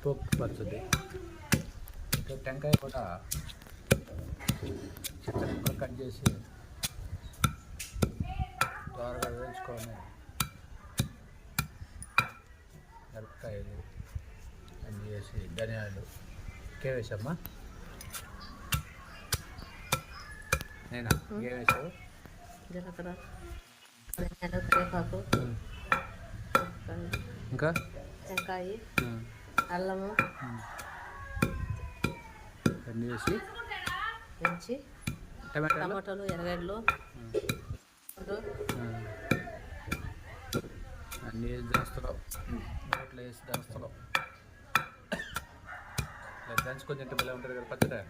పోపు పచ్చడి. ఇంకా టెంకాయ కూడా చిన్న ముక్కలు కట్ చేసి త్వరగా వేయించుకొని మిరపకాయలు అన్నీ వేసి ధనియాలు వేసామ్మా. నేనా ఇంకేం వేసావు? జీలకర్ర, ధనియాలు, కరివేపాకు, ఇంకా టెంకాయ, అల్లము అన్నీ వేసి పెంచి టమాటాలు, ఎర్రగడ్డలు అన్నీ వేసి దంచుతున్నావు. నోట్లో వేసి దంచుతున్నావు. ఇలా దంచుకొని తింటే భలే ఉంటుంది కదా పచ్చడి.